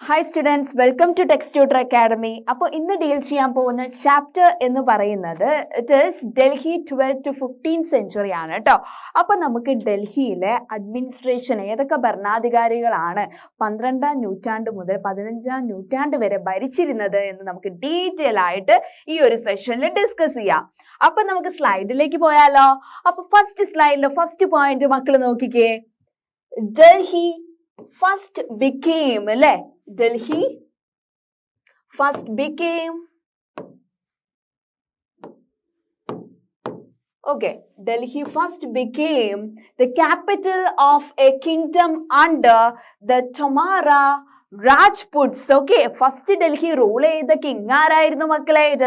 Hi students, welcome to Text Tutor Academy. അപ്പോൾ ഇന്ന് deal ചെയ്യാൻ പോകുന്ന ചാപ്റ്റർ എന്ന് പറയുന്നത് it is Delhi 12th to 15th century ആണ് കേട്ടോ. അപ്പോൾ നമുക്ക് ഡൽഹിയിലെ അഡ്മിനിസ്ട്രേഷൻ ഏതൊക്കെ ഭരണാധികാരികളാണ് 12ാം നൂറ്റാണ്ട് മുതൽ 15ാം നൂറ്റാണ്ട് വരെ ഭരിച്ചിരുന്നത് എന്ന് നമുക്ക് ഡീറ്റെയിൽ ആയിട്ട് ഈ ഒരു സെഷനിൽ ഡിസ്കസ് ചെയ്യാം. അപ്പോൾ നമുക്ക് സ്ലൈഡിലേക്ക് പോയാലോ. അപ്പോൾ ഫസ്റ്റ് സ്ലൈഡിലെ ഫസ്റ്റ് പോയിന്റ് മക്കൾ നോക്കിക്കേ. ഡൽഹി first became അല്ലേ, Delhi first became Delhi first became the capital of a kingdom under the Tomara Rajputs. First Delhi rule ചെയ്ത king ആരായിരുന്നു മക്കളെ? It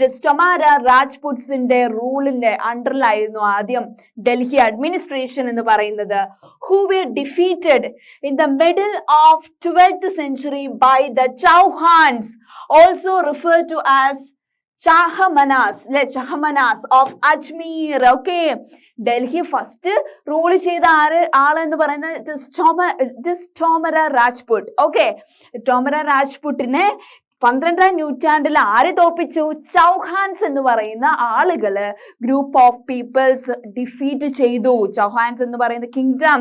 is Tomara Rajputs ന്റെ റൂളിന്റെ അണ്ടറിലായിരുന്നു ആദ്യം ഡൽഹി അഡ്മിനിസ്ട്രേഷൻ എന്ന് പറയുന്നത്. Who were defeated in the middle of 12th century by the Chauhans, also referred to as Chahamanas of Ajmer. Delhi first rule ചെയ്ത ആളെന്ന് പറയുന്നത് ടോമറ രാജ്പുട്ട്. ടോമറ രാജ്പുട്ടിനെ 12ാം നൂറ്റാണ്ടിൽ ആര് തോപ്പിച്ചു? ചൗഹാൻസ് എന്ന് പറയുന്ന ആളുകള് ഗ്രൂപ്പ് ഓഫ് പീപ്പിൾസ് ഡിഫീറ്റ് ചെയ്തു. ചൗഹാൻസ് എന്ന് പറയുന്ന കിങ്ഡം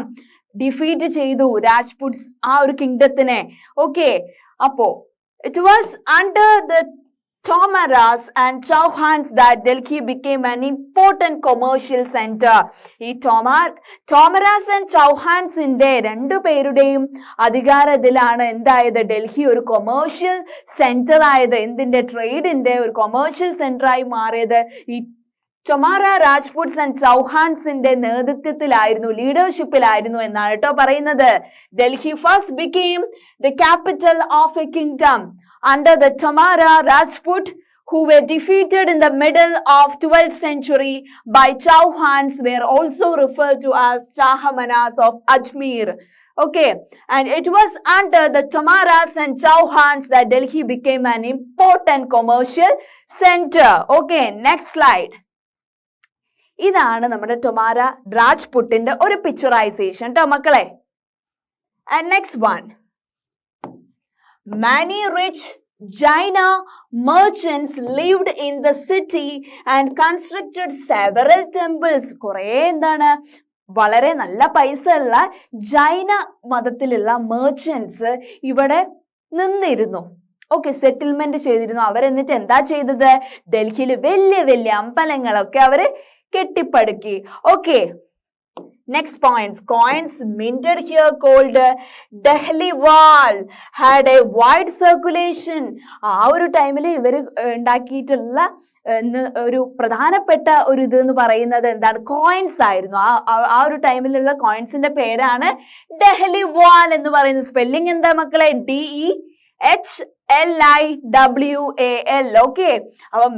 ഡിഫീറ്റ് ചെയ്തു രാജ്പുട്സ് ആ ഒരു കിങ്ഡത്തിനെ. അപ്പോ it was under the Tomaras and Chauhans that Delhi became an important commercial center. ഈ Tomaras and Chauhans ന്റെ രണ്ടുപേരുടെയും അധികാരത്തിലാണ് എന്തായത്? ഡൽഹി ഒരു കൊമേഴ്ഷ്യൽ സെന്റർ ആയത്. എന്തിന്റെ? ട്രേഡിന്റെ ഒരു കൊമേഴ്ഷ്യൽ സെന്റർ ആയി മാറിയത് ഈ Tomara Rajputs and Chauhans ന്റെ നേതൃത്വത്തിലായിരുന്നു, ലീഡർഷിപ്പിലായിരുന്നു എന്നാണ് കേട്ടോ പറയുന്നത്. Delhi first became the capital of a kingdom under the Tomara Rajput, who were defeated in the middle of 12th century by Chauhans, were also referred to as Chahamanas of Ajmer. And it was under the Tomaras and Chauhans that Delhi became an important commercial center. Next slide. ഇതാണ് നമ്മുടെ ടൊമാര രാജ്പുട്ടിന്റെ ഒരു picturisation ട്ടോ മക്കളെ. And next one. Many rich Jaina merchants lived in the city and constructed several temples. കുറേ എന്താണ്, വളരെ നല്ല പൈസ ഉള്ള ജൈന മതത്തിലുള്ള മെർച്ചൻസ് ഇവിടെ നിന്നിരുന്നു. സെറ്റിൽമെന്റ് ചെയ്തിരുന്നു. അവരെന്നിട്ട് എന്താ ചെയ്തത്? ഡൽഹിയിൽ വലിയ വലിയ അമ്പലങ്ങളൊക്കെ അവര് കെട്ടിപ്പടുക്കി. Next points. Coins minted here called Delhi Wall had a wide circulation. ആ ഒരു ടൈമിൽ ഇവർ ഉണ്ടാക്കിയിട്ടുള്ള ഒരു പ്രധാനപ്പെട്ട ഒരു ഇത് എന്ന് പറയുന്നത് എന്താണ്? കോയിൻസ് ആയിരുന്നു. ആ ഒരു ടൈമിലുള്ള കോയിൻസിന്റെ പേരാണ് ഡെഹ്ലി വാൾ എന്ന് പറയുന്നത്. സ്പെല്ലിംഗ് എന്താ മക്കളെ? DEHLIWAL.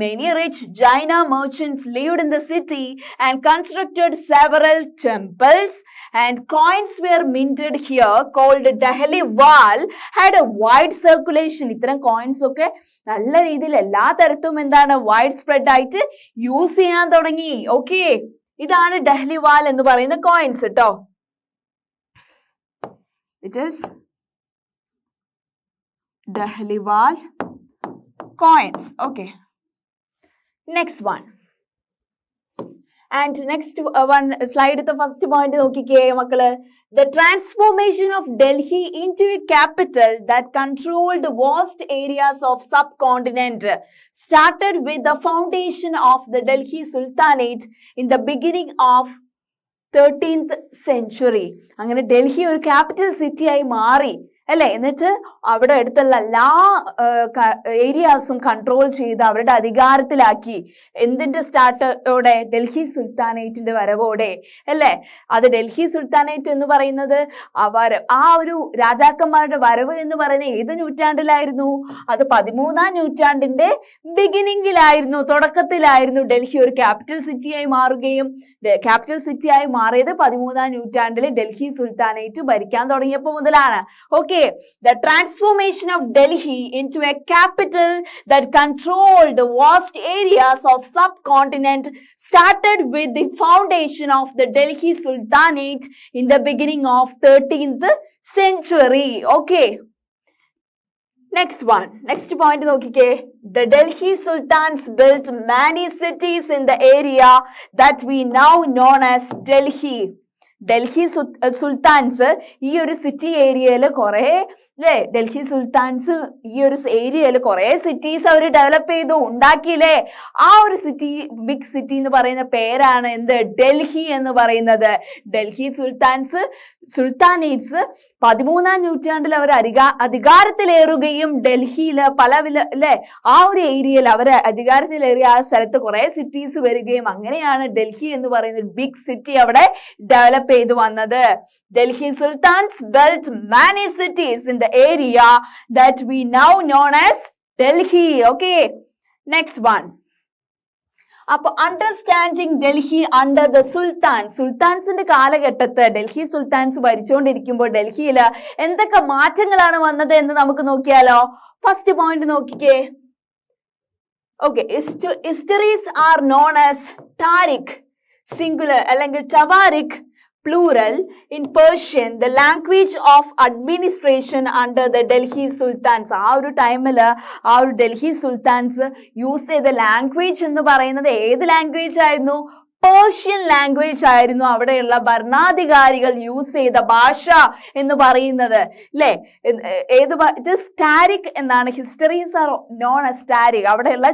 Many rich Jaina merchants lived in the city and constructed several temples, and coins were minted here called Delhi Wall had a wide circulation. ഇത്തരം കോയിൻസ് ഒക്കെ നല്ല രീതിയിൽ എല്ലാ തരത്തും എന്താണ് വൈഡ് സ്പ്രെഡ് ആയിട്ട് യൂസ് ചെയ്യാൻ തുടങ്ങി. ഇതാണ് ഡെഹ്ലി വാൽ എന്ന് പറയുന്ന കോയിൻസ് കേട്ടോ. It is Delhi Wall coins. Next one. And next one slide, the first point നോക്കിക്കേ മക്കള്. The transformation of Delhi into a capital that controlled vast areas of subcontinent started with the foundation of the Delhi Sultanate in the beginning of 13th century. അങ്ങനെ ഡൽഹി ഒരു capital city ആയി മാറി അല്ലെ. എന്നിട്ട് അവിടെ അടുത്തുള്ള എല്ലാ ഏരിയാസും കൺട്രോൾ ചെയ്ത് അവരുടെ അധികാരത്തിലാക്കി. എന്തിന്റെ സ്റ്റാർട്ടോടെ? ഡൽഹി സുൽത്താനേറ്റിന്റെ വരവോടെ അല്ലെ. അത് ഡൽഹി സുൽത്താനേറ്റ് എന്ന് പറയുന്നത് ആ ഒരു രാജാക്കന്മാരുടെ വരവ് എന്ന് പറയുന്നത് ഏത് നൂറ്റാണ്ടിലായിരുന്നു? അത് 13ാം നൂറ്റാണ്ടിന്റെ ബിഗിനിങ്ങിലായിരുന്നു, തുടക്കത്തിലായിരുന്നു ഡൽഹി ഒരു ക്യാപിറ്റൽ സിറ്റിയായി മാറുകയും ക്യാപിറ്റൽ സിറ്റിയായി മാറിയത് 13ാം നൂറ്റാണ്ടിൽ ഡൽഹി സുൽത്താനേറ്റ് ഭരിക്കാൻ തുടങ്ങിയപ്പോൾ മുതലാണ്. The transformation of Delhi into a capital that controlled vast areas of subcontinent started with the foundation of the Delhi Sultanate in the beginning of 13th century. Next point നോക്കിക്കേ. The Delhi Sultans built many cities in the area that we now known as Delhi. Delhi sultans ഈ ഒരു city ഏരിയയിൽ കുറെ അല്ലേ, Delhi sultans ഈ ഒരു ഏരിയയിൽ കുറെ സിറ്റീസ് അവർ ഡെവലപ്പ് ചെയ്തു, ഉണ്ടാക്കിയില്ലേ. ആ ഒരു സിറ്റി, ബിഗ് സിറ്റി എന്ന് പറയുന്ന പേരാണ് എന്ത്, ഡൽഹി എന്ന് പറയുന്നത്. ഡൽഹി സുൽത്താനേറ്റ്സ് 13ാം നൂറ്റാണ്ടിൽ അവർ അധികാരത്തിലേറുകയും ഡൽഹിയില് അല്ലെ ആ ഒരു ഏരിയയിൽ അവർ അധികാരത്തിലേറിയ ആ സ്ഥലത്ത് കുറെ സിറ്റീസ് വരികയും അങ്ങനെയാണ് ഡൽഹി എന്ന് പറയുന്ന ബിഗ് സിറ്റി അവിടെ ഡെവലപ്പ് ചെയ്തു വന്നത്. Delhi Sultans built many cities in the area that we now known as Delhi. Okay, next one. അപ്പൊ അണ്ടർസ്റ്റാൻഡിങ് ഡൽഹി അണ്ടർ ദ സുൽത്താൻസിന്റെ കാലഘട്ടത്ത് ഡൽഹി സുൽത്താൻസ് ഭരിച്ചുകൊണ്ടിരിക്കുമ്പോൾ ഡൽഹിയിൽ എന്തൊക്കെ മാറ്റങ്ങളാണ് വന്നത് എന്ന് നമുക്ക് നോക്കിയാലോ. ഫസ്റ്റ് പോയിന്റ് നോക്കിക്കേ. Okay, histories are known as താരിഖ് സിംഗുലർ അല്ലെങ്കിൽ തവാരിഖ് plural in Persian, the language of administration under the Delhi Sultans. ആ ഒരു ടൈമിൽ ആ ഒരു ഡൽഹി സുൽത്താൻസ് യൂസ് ചെയ്ത ലാംഗ്വേജ് എന്ന് പറയുന്നത് ഏത് ലാംഗ്വേജ് ആയിരുന്നു? പേർഷ്യൻ ലാംഗ്വേജ് ആയിരുന്നു അവിടെയുള്ള ഭരണാധികാരികൾ യൂസ് ചെയ്ത ഭാഷ എന്ന് പറയുന്നത് അല്ലേ. ടാരിക് എന്നാണ്. ഹിസ്റ്ററീസ് ആർ നോൺ ആസ് ടാരിക്. അവിടെയുള്ള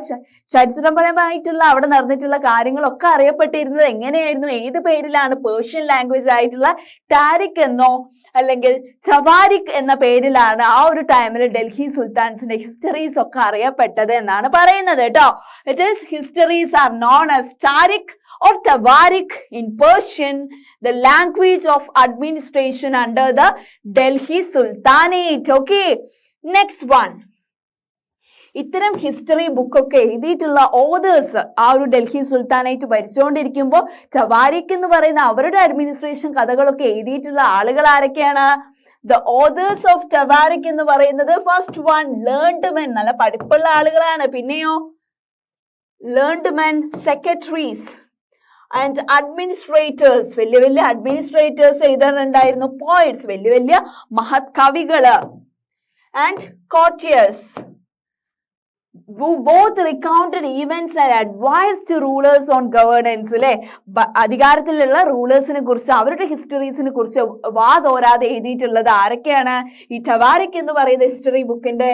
ചരിത്രപരമായിട്ടുള്ള അവിടെ നടന്നിട്ടുള്ള കാര്യങ്ങളൊക്കെ അറിയപ്പെട്ടിരുന്നത് എങ്ങനെയായിരുന്നു, ഏത് പേരിലാണ്? പേർഷ്യൻ ലാംഗ്വേജ് ആയിട്ടുള്ള ടാരിക് എന്നോ അല്ലെങ്കിൽ ചവാരിക് എന്ന പേരിലാണ് ആ ഒരു ടൈമിൽ ഡൽഹി സുൽത്താൻസിന്റെ ഹിസ്റ്ററീസ് ഒക്കെ അറിയപ്പെട്ടത് എന്നാണ് പറയുന്നത് കേട്ടോ. ഹിസ്റ്ററീസ് ആർ നോൺ ആസ് ടാരിക് or Tawarik in Persian, the language of administration under the Delhi Sultanate. Okay, next one. ഇത്തരം ഹിസ്റ്ററി ബുക്കൊക്കെ എഴുതിയിട്ടുള്ള ഓതേഴ്സ് ആ ഒരു ഡൽഹി സുൽത്താനായിട്ട് ഭരിച്ചുകൊണ്ടിരിക്കുമ്പോൾ ചവാരിക് എന്ന് പറയുന്ന അവരുടെ അഡ്മിനിസ്ട്രേഷൻ കഥകളൊക്കെ എഴുതിയിട്ടുള്ള ആളുകൾ ആരൊക്കെയാണ്? ദ ഓതേഴ്സ് ഓഫ് ചവാരിക് എന്ന് പറയുന്നത് ഫസ്റ്റ് വൺ ലേൺഡ് മെൻ, നല്ല പഠിപ്പുള്ള ആളുകളാണ്. പിന്നെയോ learned men, secretaries and administrators, വലിയ വലിയ അഡ്മിനിസ്ട്രേറ്റേഴ്സ് എഴുതാറുണ്ടായിരുന്നു. പോയിറ്റ്സ്, വലിയ വലിയ മഹത് കവികള്. And courtiers who both recounted events and advised rulers on governance. അല്ലെ, അധികാരത്തിലുള്ള റൂളേഴ്സിനെ കുറിച്ച് അവരുടെ ഹിസ്റ്ററീസിനെ കുറിച്ച് വാതോരാതെ എഴുതിയിട്ടുള്ളത് ആരൊക്കെയാണ്? ഈ ടവാരിക് എന്ന് പറയുന്ന ഹിസ്റ്ററി ബുക്കിന്റെ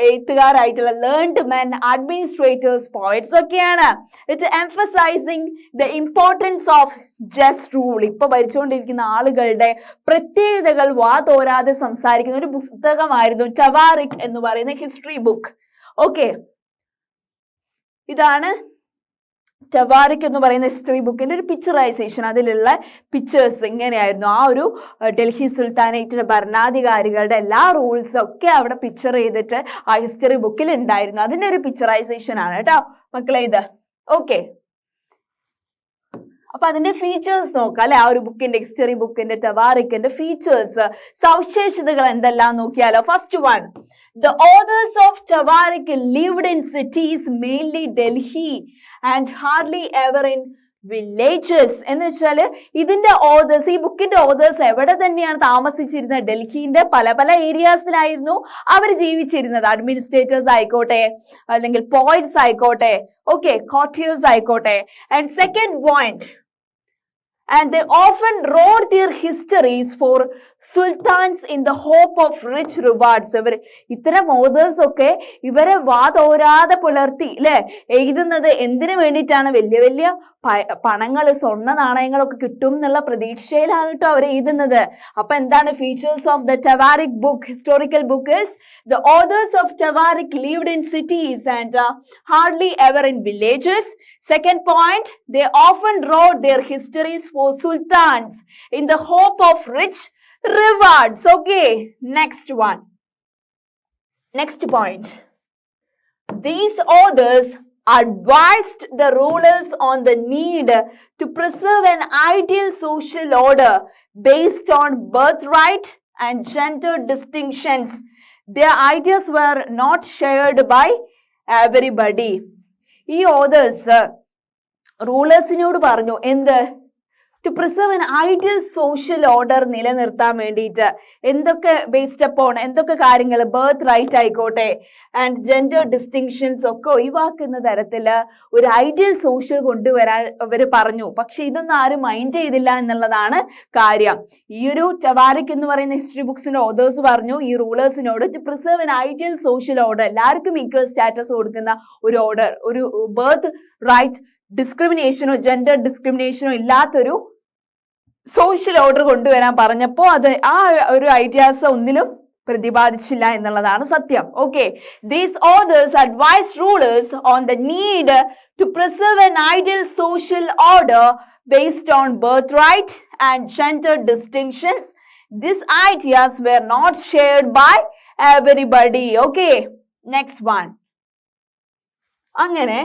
എഴുത്തുകാരായിട്ടുള്ള ലേൺഡ് മെൻ, അഡ്മിനിസ്ട്രേറ്റേഴ്സ്, പോയിറ്റ്സ് ഒക്കെയാണ്. It emphasising the importance of just rule. ഇപ്പൊ ഭരിച്ചുകൊണ്ടിരിക്കുന്ന ആളുകളുടെ പ്രത്യേകതകൾ വാതോരാതെ സംസാരിക്കുന്ന ഒരു പുസ്തകമായിരുന്നു ടവാരിക് എന്ന് പറയുന്ന ഹിസ്റ്ററി ബുക്ക്. ഓക്കെ, ഇതാണ് ടവാരിക് എന്ന് പറയുന്ന ഹിസ്റ്ററി ബുക്കിന്റെ ഒരു പിക്ചറൈസേഷൻ. അതിലുള്ള പിക്ചേഴ്സ് ഇങ്ങനെയായിരുന്നു. ആ ഒരു ഡൽഹി സുൽത്താനേറ്റിന്റെ ഭരണാധികാരികളുടെ എല്ലാ റൂൾസും ഒക്കെ അവിടെ പിക്ചർ ചെയ്തിട്ട് ആ ഹിസ്റ്ററി ബുക്കിൽ ഉണ്ടായിരുന്നു. അതിന്റെ ഒരു പിക്ചറൈസേഷൻ ആണ് കേട്ടോ മക്കളെ ഇത്. ഓക്കെ, അപ്പൊ അതിന്റെ ഫീച്ചേഴ്സ് നോക്കാം അല്ലെ. ആ ഒരു ബുക്കിന്റെ, ഹിസ്റ്ററി ബുക്കിന്റെ, ടവാരിക്കിന്റെ ഫീച്ചേഴ്സ്, സവിശേഷതകൾ എന്തെല്ലാം നോക്കിയാലോ. First one, the authors of Tawarik lived in cities, mainly Delhi, and hardly ever in villages. എന്ന് വെച്ചാല് ഇതിന്റെ ഓതേഴ്സ്, ഈ ബുക്കിന്റെ ഓതേഴ്സ് എവിടെ തന്നെയാണ് താമസിച്ചിരുന്നത്? ഡൽഹിന്റെ പല പല ഏരിയാസിലായിരുന്നു അവർ ജീവിച്ചിരുന്നത്. അഡ്മിനിസ്ട്രേറ്റേഴ്സ് ആയിക്കോട്ടെ, അല്ലെങ്കിൽ പോയിറ്റ്സ് ആയിക്കോട്ടെ, ഓക്കെ, കോർട്ടിയേഴ്സ് ആയിക്കോട്ടെ. And second point, and they often wrote their histories for sultans in the hope of rich rewards. ഇത്തരം ഓതേഴ്സ് ഒക്കെ ഇവരെ വാതോരാതെ പുലർത്തി അല്ലെ എഴുതുന്നത് എന്തിനു വേണ്ടിയിട്ടാണ്? വലിയ വലിയ പണങ്ങള്, സ്വർണ്ണ നാണയങ്ങളൊക്കെ കിട്ടും എന്നുള്ള പ്രതീക്ഷയിലാണ് കേട്ടോ അവർ എഴുതുന്നത്. അപ്പൊ എന്താണ് ഫീച്ചേഴ്സ് ഓഫ് ദ ടവാരിക് book, historical book? Is the authors of Tawarik lived in cities and hardly ever in villages. Second point, they often wrote their histories for sultans in the hope of rich rewards. Okay, next one. Next point, these authors advised the rulers on the need to preserve an ideal social order based on birthright and gender distinctions. Their ideas were not shared by everybody. ഈ authors റൂളേഴ്സിനോട് പറഞ്ഞു എന്ത്? To preserve an ideal social order നിലനിർത്താൻ വേണ്ടിയിട്ട് എന്തൊക്കെ based upon എന്തൊക്കെ കാര്യങ്ങൾ birth right ആയിക്കോട്ടെ ആൻഡ് ജെൻഡർ ഡിസ്റ്റിങ്ഷൻസ് ഒക്കെ ഒഴിവാക്കുന്ന തരത്തില് ഒരു ഐഡിയൽ സോഷ്യൽ കൊണ്ടുവരാൻ അവർ പറഞ്ഞു. പക്ഷെ ഇതൊന്നും ആരും മൈൻഡ് ചെയ്തില്ല എന്നുള്ളതാണ് കാര്യം. ഈ ഒരു ടവാരിക് എന്ന് പറയുന്ന ഹിസ്റ്ററി ബുക്സിന്റെ ഓതേഴ്സ് പറഞ്ഞു ഈ റൂളേഴ്സിനോട് to preserve an ideal social order, എല്ലാവർക്കും ഈക്വൽ സ്റ്റാറ്റസ് കൊടുക്കുന്ന ഒരു ഓർഡർ, ഒരു ബർത്ത് റൈറ്റ് ഡിസ്ക്രിമിനേഷനോ ജെൻഡർ ഡിസ്ക്രിമിനേഷനോ ഇല്ലാത്തൊരു സോഷ്യൽ ഓർഡർ കൊണ്ടുവരാൻ പറഞ്ഞപ്പോ അത് ആ ഒരു ഐഡിയാസ് ഒന്നിലും പ്രതിപാദിച്ചില്ല എന്നുള്ളതാണ് സത്യം. Okay, these authors advise rulers on the need to preserve an ideal social order based on birthright and gender distinctions. These ideas were not shared by everybody. Okay, next one. അങ്ങനെ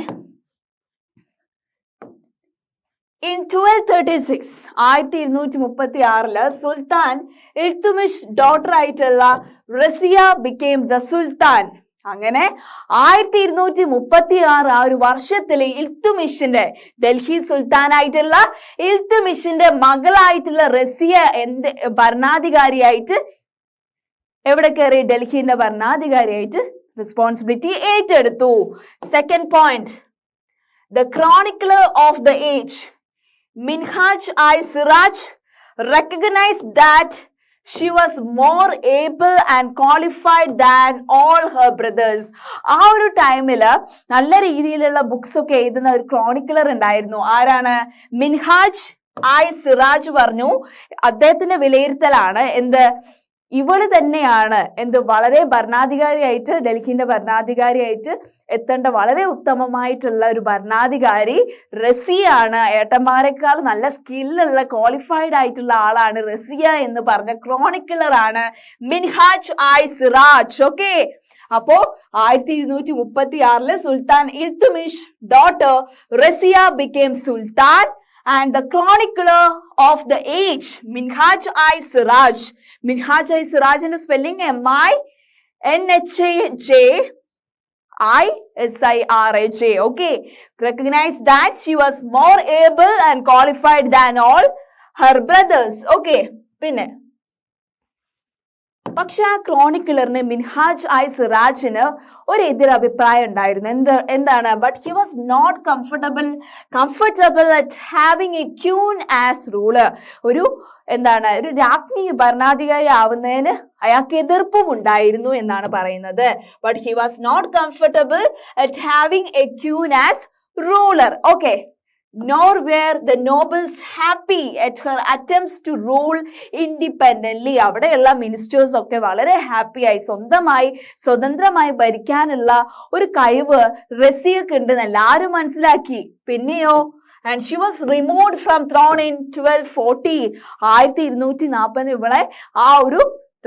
in 1236 1236 sultan Iltutmish daughter ആയിട്ടുള്ള Raziya became the സുൽത്താൻ. അങ്ങനെ 1236 ആ ഒരു വർഷത്തില് ഇൽത്തുമിഷിന്റെ ഡൽഹി സുൽത്താനായിട്ടുള്ള ഇൽത്തുമിഷിന്റെ മകളായിട്ടുള്ള റസിയ ഭരണാധികാരിയായിട്ട് എവിടെ കയറി? ഡൽഹിന്റെ ഭരണാധികാരിയായിട്ട് responsibility ഏറ്റെടുത്തു. Second point, the chronicler of the age Minhaj-i-Siraj recognized that she was more able and qualified than all her brothers. ആ ഒരു ടൈമില് നല്ല രീതിയിലുള്ള ബുക്സ് ഒക്കെ എഴുതുന്ന ഒരു ക്രോണിക്കുലർ ഉണ്ടായിരുന്നു. ആരാണ്? മിൻഹാജ്-i-സിറാജ് പറഞ്ഞു. അദ്ദേഹത്തിന്റെ വിലയിരുത്തലാണ് എന്ത്, ഇവള് തന്നെയാണ് വളരെ ഭരണാധികാരിയായിട്ട് ഡൽഹിന്റെ ഭരണാധികാരിയായിട്ട് എത്തേണ്ട വളരെ ഉത്തമമായിട്ടുള്ള ഒരു ഭരണാധികാരി റസിയാണ്. ഏട്ടന്മാരെക്കാൾ നല്ല സ്കില്ലുള്ള ക്വാളിഫൈഡ് ആയിട്ടുള്ള ആളാണ് റസിയ എന്ന് പറഞ്ഞ ക്രോണിക്കുലർ ആണ് മിൻഹാജ്-i-സിറാജ്. ഓക്കെ, അപ്പോ 1236 sultan Iltutmish daughter Razia became sultan. And the chronicler of the age, Minhaj-i-Siraj. Minhaj-i-Siraj in spelling Minhaj-i-Siraj. Okay. Recognize that she was more able and qualified than all her brothers. Okay. പിന്നെ പക്ഷെ ആ ക്രോണിക്കുലറിന് മിൻഹാജ്-i-സിറാജിന് ഒരു എതിരഭിപ്രായം ഉണ്ടായിരുന്നു. എന്താണ്? But he was not comfortable at having a queen as ruler. ഒരു രാജ്ഞി ഭരണാധികാരി ആവുന്നതിന് അയാൾക്ക് എതിർപ്പും ഉണ്ടായിരുന്നു എന്നാണ് പറയുന്നത്. But he was not comfortable at having a queen as ruler. Okay, nor were the nobles happy at her attempts to rule independently. അവിടെയുള്ള മിനിസ്റ്റേഴ്സ് ഒക്കെ വളരെ ഹാപ്പിയായി സ്വതന്ത്രമായി ഭരിക്കാനുള്ള ഒരു കഴിവ് റസിയക്ക് ഉണ്ടെന്ന് എല്ലാവരും മനസ്സിലാക്കി. പിന്നെയോ and she was removed from throne in 1240. 1240 ഇവളെ ആ ഒരു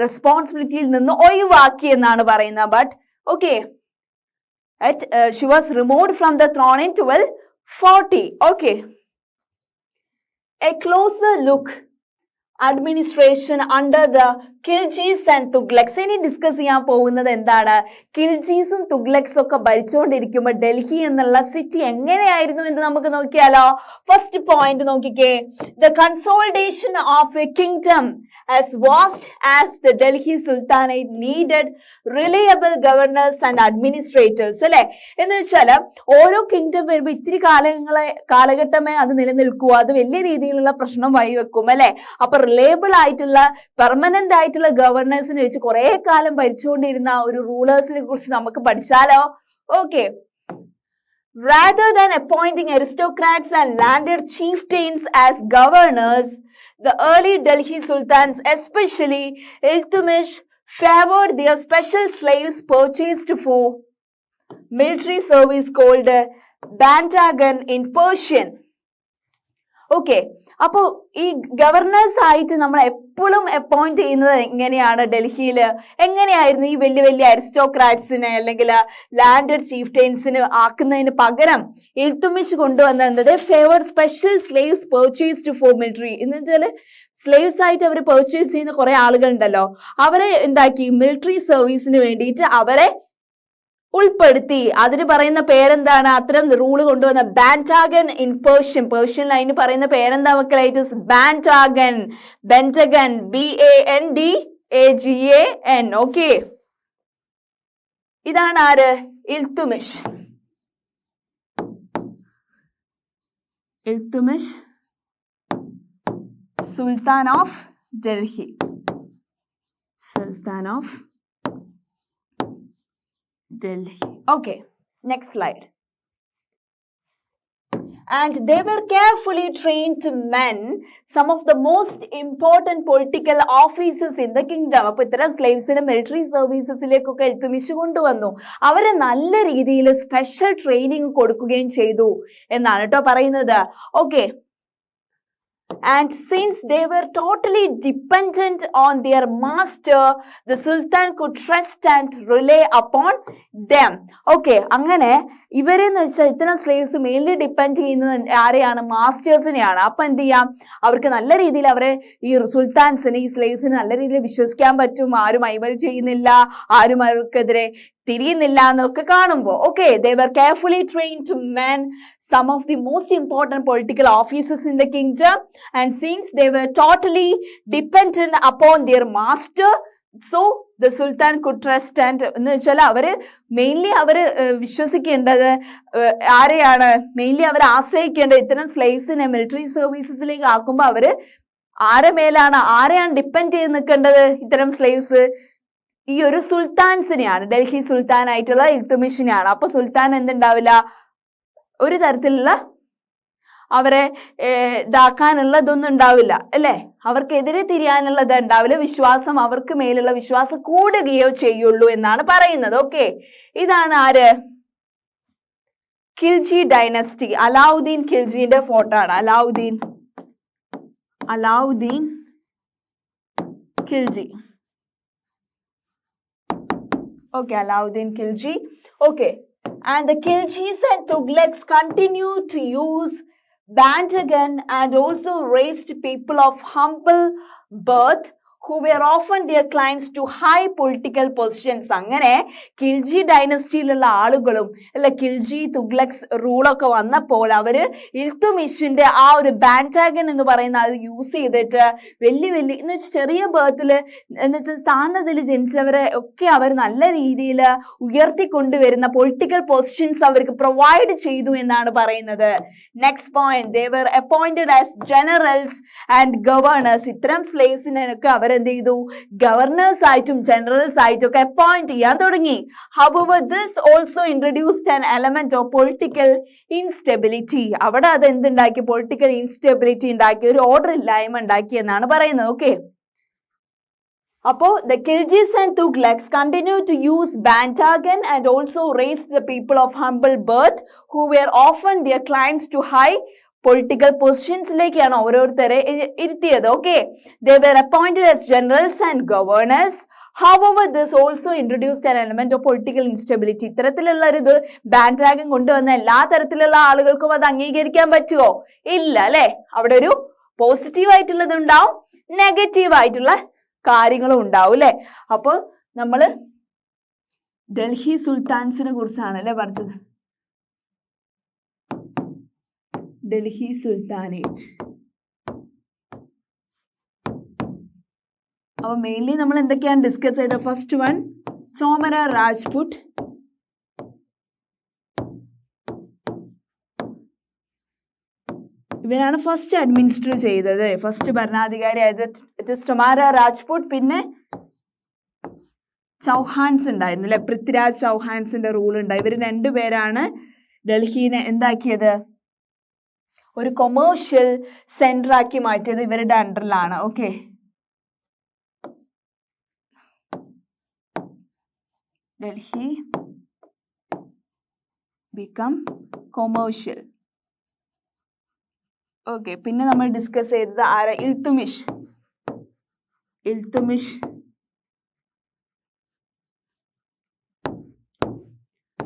റെസ്പോൺസിബിലിറ്റിയിൽ നിന്ന് ഒഴിവാക്കി എന്നാണ് പറയുന്നത്. But okay, she was removed from the throne in 1240. Okay. A closer look. Administration under the Khiljis and Tughlaqs. ഇനി ഡിസ്കസ് ചെയ്യാൻ പോകുന്നത് എന്താണ്? ഖിൽജീസും തുഗ്ലക്സും ഒക്കെ ഭരിച്ചുകൊണ്ടിരിക്കുമ്പോൾ ഡൽഹി എന്നുള്ള സിറ്റി എങ്ങനെയായിരുന്നു എന്ന് നമുക്ക് നോക്കിയാലോ. ഫസ്റ്റ് പോയിന്റ് നോക്കിക്കേ. The consolidation of a kingdom as vast as the Delhi Sultanate needed reliable governors and administrators. അല്ലെ, എന്ന് വെച്ചാൽ ഓരോ കിങ്ഡം വരുമ്പോൾ ഇത്തിരി കാലഘട്ടമേ അത് നിലനിൽക്കൂ, അത് വലിയ രീതിയിലുള്ള പ്രശ്നം വഴിവെക്കും അല്ലെ. അപ്പൊ റിലയബിൾ ആയിട്ടുള്ള പെർമനന്റ് ആയിട്ടുള്ള ഗവർണേഴ്സിനെ വെച്ച് കുറെ കാലം ഭരിച്ചുകൊണ്ടിരുന്ന ഒരു റൂളേഴ്സിനെ കുറിച്ച് നമുക്ക് പഠിച്ചാലോ. Okay, rather than appointing aristocrats and landed chieftains as governors, the early Delhi sultans, especially Iltutmish, favored their special slaves purchased for military service called bantagan in Persian. Okay, അപ്പോ ഈ ഗവർണേഴ്സ് ആയിട്ട് നമ്മൾ എപ്പോഴും അപ്പോയിന്റ് ചെയ്യുന്നത് എങ്ങനെയാണ്? ഡൽഹിയിൽ എങ്ങനെയായിരുന്നു? ഈ വലിയ വലിയ അരിസ്റ്റോക്രാറ്റ്സിനെ അല്ലെങ്കിൽ ലാൻഡഡ് ചീഫ്റ്റൈൻസിന് ആക്കുന്നതിന് പകരം ഇൽത്തുമിഷ് കൊണ്ടുവന്നത് favoured special slaves purchased four military. എന്ന് വെച്ചാൽ സ്ലേവ്സ് ആയിട്ട് അവർ പർച്ചേസ് ചെയ്യുന്ന കുറെ ആളുകൾ ഉണ്ടല്ലോ, അവരെ എന്താക്കി മിലിറ്ററി സർവീസിന് വേണ്ടിയിട്ട് അവരെ ഉൾപ്പെടുത്തി. അതിന് പറയുന്ന പേരെന്താണ്? അത്തരം റൂള് കൊണ്ടുവന്ന ബാൻറ്റാഗൻ ഇൻ പേർഷ്യൻ അതിന് പറയുന്ന പേരെന്താ മക്കളെ? ഇറ്റ് ഇസ് ബാൻറ്റാഗൻ. ബെൻറ്റഗൻ, BANDAGAN. ഓക്കെ, ഇതാണ് ആര്? Iltutmish. Sultan of Delhi. Okay, next slide. And they were carefully trained men, some of the most important political officers in the kingdom. അപ്പോൾ ഇത്തരം സ്ലേവ്സിനെ മിലിറ്ററി സർവീസസിലേക്കൊക്കെ ഇൽത്തുമിഷ് കൊണ്ടുവന്നു. അവരെ നല്ല രീതിയിൽ സ്പെഷ്യൽ ട്രെയിനിങ് കൊടുക്കുകയും ചെയ്തു എന്നാണ് കേട്ടോ പറയുന്നത്. Okay, and since they were totally dependent on their master, the sultan could trust and rely upon them. Okay, അങ്ങനെ ഇവരെന്ന് വെച്ചാൽ ഇത്തരം സ്ലേവ്സ് മെയിൻലി ഡിപ്പെൻഡ് ചെയ്യുന്നത് ആരെയാണ്? മാസ്റ്റേഴ്സിനെയാണ്. അപ്പൊ എന്ത് ചെയ്യാം? അവർക്ക് നല്ല രീതിയിൽ അവരെ ഈ സുൽത്താൻസിന്, ഈ സ്ലേവ്സിന് നല്ല രീതിയിൽ വിശ്വസിക്കാൻ പറ്റും. ആരും അഴിമതി ചെയ്യുന്നില്ല, ആരും അവർക്കെതിരെ തിരിയുന്നില്ല എന്നൊക്കെ കാണുമ്പോൾ. Okay, they were carefully trained to men, some of the most important political officers in the kingdom, and since they were totally dependent upon their master, so the sultan could trust and എന്ന് വെച്ചാൽ അവര് mainly അവര് വിശ്വസിക്കേണ്ടത് ആരെയാണ്? Mainly അവർ ആശ്രയിക്കേണ്ടത് ഇത്തരം സ്ലേവ്സിനെ military സർവീസസിലേക്ക് ആക്കുമ്പോൾ അവര് ആരെയാണ് depend ചെയ്ത് നിൽക്കേണ്ടത്? ഇത്തരം സ്ലേവ്സ് ഈ ഒരു സുൽത്താൻസിനെയാണ്, ഡൽഹി സുൽത്താൻ ആയിട്ടുള്ള ഇൽത്തുമിഷിനെയാണ്. അപ്പൊ സുൽത്താൻ എന്തുണ്ടാവില്ല? ഒരു തരത്തിലുള്ള അവരെ ഇതാക്കാനുള്ള ഇതൊന്നും ഉണ്ടാവില്ല അല്ലെ, അവർക്കെതിരെ തിരിയാനുള്ളത് ഉണ്ടാവില്ല. വിശ്വാസം, അവർക്ക് മേലുള്ള വിശ്വാസം കൂടുകയോ ചെയ്യുള്ളൂ എന്നാണ് പറയുന്നത്. ഓക്കെ, ഇതാണ് ആര്? ഖിൽജി ഡൈനസ്റ്റി. അലാവുദ്ദീൻ ഖിൽജിന്റെ ഫോട്ടോ ആണ്. Alauddin Khilji. Okay, Alauddin Khilji. Okay, and the Khiljis and Tughlaqs continued to use Bandagan and also raised people of humble birth who were often their clients to high political positions. അങ്ങനെ ഖിൽജി ഡൈനസ്റ്റിയിലുള്ള ആളുകളും അല്ല ഖിൽജി തുഗ്ലക്സ് റൂളൊക്കെ വന്നപ്പോൾ അവര് ഇൽത്തുമിഷിന്റെ ആ ഒരു ബാൻറ്റാഗൻ എന്ന് പറയുന്ന അത് യൂസ് ചെയ്തിട്ട് വലിയ എന്ന് വെച്ചാൽ ചെറിയ ബർത്തില് എന്നിട്ട് താന്നതിൽ ജനിച്ചവരെ ഒക്കെ അവർ നല്ല രീതിയിൽ ഉയർത്തിക്കൊണ്ടുവരുന്ന പൊളിറ്റിക്കൽ പൊസിഷൻസ് അവർക്ക് പ്രൊവൈഡ് ചെയ്തു എന്നാണ് പറയുന്നത്. Next point, they were appointed as generals and governors. ഇത്തരം സ്ലേവ്സിനൊക്കെ അവർ എന്ത് ചെയ്തു? ഗവർണേഴ്സ് ആയിട്ടും ജനറൽസ് ആയിട്ടും ഒക്കെ അപ്പോയിന്റ് ചെയ്യാൻ തുടങ്ങി. However, this also introduced an element of political instability. അവിടെ അത് എന്തുണ്ടാക്കി? പൊളിറ്റിക്കൽ ഇൻസ്റ്റെബിലിറ്റി ഉണ്ടാക്കി, ഒരു ഓർഡർ ഇല്ലായ്മ ഉണ്ടാക്കി എന്നാണ് പറയുന്നത്. ഓക്കെ, അപ്പോ the Khiljis and Tughlaqs continued to use Bantagan and also raised the people of humble birth who were often their clients to high political പൊസിഷൻസിലേക്കാണ് ഓരോരുത്തരെ ഇരുത്തിയത്. Okay, they were appointed as generals and governors. However, this also introduced an element of political instability. ഇത്തരത്തിലുള്ള ഒരു ഇത് ബാൻഡ്രാഗൻ കൊണ്ടുവന്ന എല്ലാ തരത്തിലുള്ള ആളുകൾക്കും അത് അംഗീകരിക്കാൻ പറ്റുമോ? ഇല്ല അല്ലെ. അവിടെ ഒരു പോസിറ്റീവ് ആയിട്ടുള്ളത് ഉണ്ടാവും, നെഗറ്റീവ് ആയിട്ടുള്ള കാര്യങ്ങളും ഉണ്ടാവും അല്ലെ. അപ്പൊ നമ്മള് ഡൽഹി സുൽത്താൻസിനെ കുറിച്ചാണ് അല്ലെ പറഞ്ഞത്. ഡൽഹി സുൽത്താനേറ്റ്. അപ്പൊ മെയിൻലി നമ്മൾ എന്തൊക്കെയാണ് ഡിസ്കസ് ചെയ്തത്? ഫസ്റ്റ് വൺ ചോമര രാജ്പുട്ട്, ഇവരാണ് ഫസ്റ്റ് അഡ്മിനിസ്റ്റർ ചെയ്തത്, ഫസ്റ്റ് ഭരണാധികാരിയായത് ഇറ്റ് ഇസ് ടൊമാര രാജ്പുട്ട്. പിന്നെ ചൗഹാൻസ് ഉണ്ടായിരുന്നു അല്ലെ, പൃഥ്വിരാജ് ചൗഹാൻസിന്റെ റൂൾ ഉണ്ടായി. ഇവർ രണ്ടുപേരാണ് ഡൽഹിനെ എന്താക്കിയത്? ഒരു കൊമേഴ്ഷ്യൽ സെന്റർ ആക്കി മാറ്റിയത് ഇവരുടെ അണ്ടറിലാണ്. Okay, Delhi become commercial. Okay, പിന്നെ നമ്മൾ ഡിസ്കസ് ചെയ്തത് ആരാ?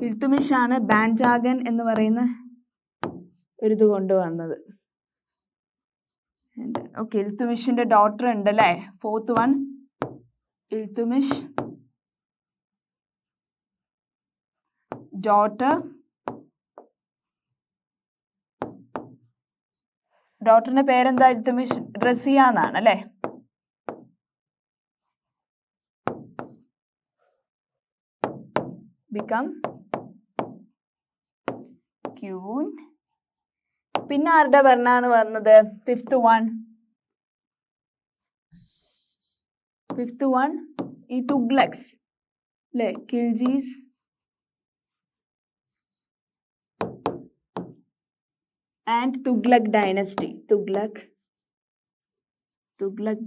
ഇൽത്തുമിഷ് ആണ് ബാൻജാഗൻ എന്ന് പറയുന്ന ഒരിത് കൊണ്ടുവന്നത്. ഓക്കെ, ഇൽത്തുമിഷിന്റെ ഡോട്ടർ ഉണ്ട് അല്ലെ, ഫോർത്ത് വൺ ഇൽത്തുമിഷ്. ഡോട്ടറിന്റെ പേരെന്താ? ഇൽത്തുമിഷ് റസിയ എന്നാണ് അല്ലെ? become queen. പിന്നെ ആരുടെ ഭരണമാണ് വന്നത്? ഫിഫ്ത്ത് വൺ ഈ തുഗ്ലക്സ് അല്ലെ? Khiljis and Tughlaq dynasty. Tughlaq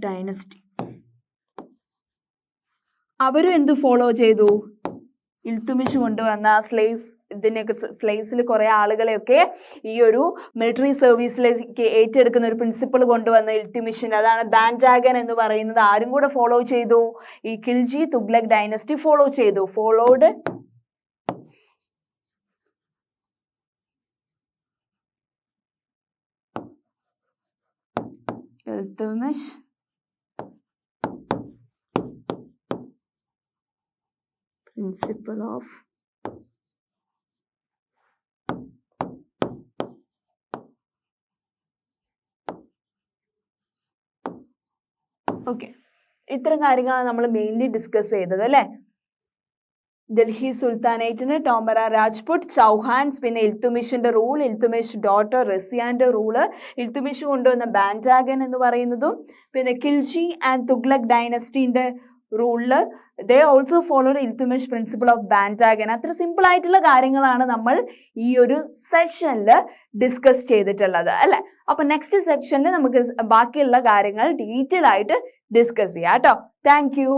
dynasty അവരും എന്ത് ഫോളോ ചെയ്തു? ഇൽത്തുമിഷ് കൊണ്ടുവന്ന സ്ലേവ്സിൽ കുറെ ആളുകളെയൊക്കെ ഈ ഒരു മിലിറ്ററി സർവീസിലേക്ക് ഏറ്റെടുക്കുന്ന ഒരു പ്രിൻസിപ്പിൾ കൊണ്ടുവന്ന ഇൽത്തുമിഷിന്, അതാണ് ബാൻഡാഗൻ എന്ന് പറയുന്നത്. ആരും കൂടെ ഫോളോ ചെയ്തു? ഈ ഖിൽജി തുഗ്ലക് ഡൈനസ്റ്റി ഫോളോ ചെയ്തു. ഫോളോഡ് ഇൽത്തുമിഷ് principle of ഇത്തരം കാര്യങ്ങളാണ് നമ്മൾ മെയിൻലി ഡിസ്കസ് ചെയ്തത് അല്ലെ? ഡൽഹി സുൽത്താനേറ്റിന് ടോമറ രാജ്പുട്ട്, ചൗഹാൻസ്, പിന്നെ ഇൽത്തുമിഷിന്റെ റൂൾ, ഇൽത്തുമിഷ് ഡോട്ടർ റസിയാന്റെ റൂള്, ഇൽത്തുമിഷ് കൊണ്ടുവന്ന ബാൻഡാഗൻ എന്ന് പറയുന്നതും, പിന്നെ ഖിൽജി ആൻഡ് തുഗ്ലക് ഡൈനസ്റ്റിന്റെ റൂളില് they also followed Iltutmish principle of ബാൻഡാഗൻ. അത്ര സിമ്പിൾ ആയിട്ടുള്ള കാര്യങ്ങളാണ് നമ്മൾ ഈ ഒരു സെഷനിൽ ഡിസ്കസ് ചെയ്തിട്ടുള്ളത് അല്ലെ? അപ്പൊ നെക്സ്റ്റ് സെക്ഷനിൽ നമുക്ക് ബാക്കിയുള്ള കാര്യങ്ങൾ ഡീറ്റെയിൽ ആയിട്ട് ഡിസ്കസ് ചെയ്യാം കേട്ടോ. Thank you.